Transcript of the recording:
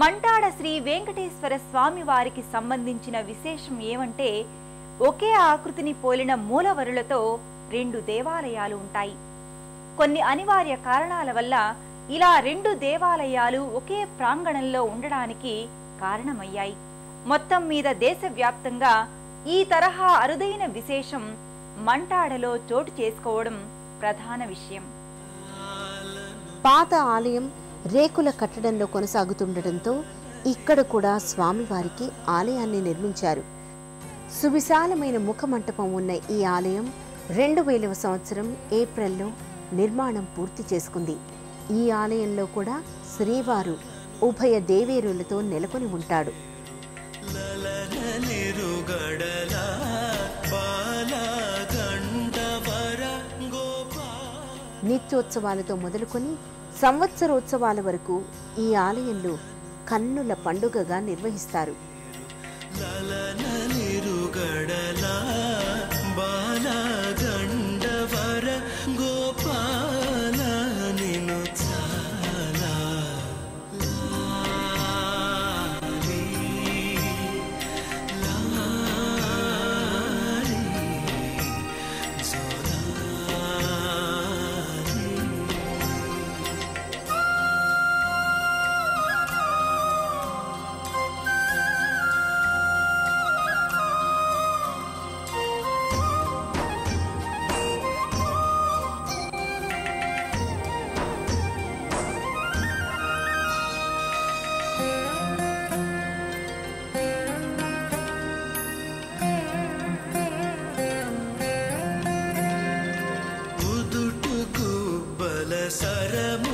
మంటాడ శ్రీ వెంకటేశ్వర స్వామి వారికి సంబంధించిన విశేషం ఏమంటే ఒకే ఆకృతిని పోలిన మూలవరులతో 2 దేవాలయాలు ఉంటాయి. కొన్ని అనివార్య కారణాల వల్ల ఇలా 2 దేవాలయాలు ఒకే ప్రాంగణంలో ఉండడానికి కారణమయ్యాయి. మొత్తం మీద దేశవ్యాప్తంగా ఈ తరహా అరుదైన విశేషం మంటాడలో చోటు చేసుకోవడం ప్రధాన విషయం. పాత ఆలయం రేకుల కట్టడంలో కొనసాగుతుండటంతో ఇక్కడ కూడా స్వామివారికి ఆలయాన్ని నిర్మించారు. సువిశాలమైన ముఖమంటపం ఉన్న ఈ ఆలయం 2000వ సంవత్సరం ఏప్రిల్లో నిర్మాణం పూర్తి చేసుకుంది. ఈ ఆలయంలో కూడా శ్రీవారు ఉభయ దేవేరులతో నెలకొని ఉంటాడు. నిత్యోత్సవాలతో మొదలుకొని సంవత్సరోత్సవాల వరకు ఈ ఆలయంలో కన్నుల పండుగగా నిర్వహిస్తారు. సరము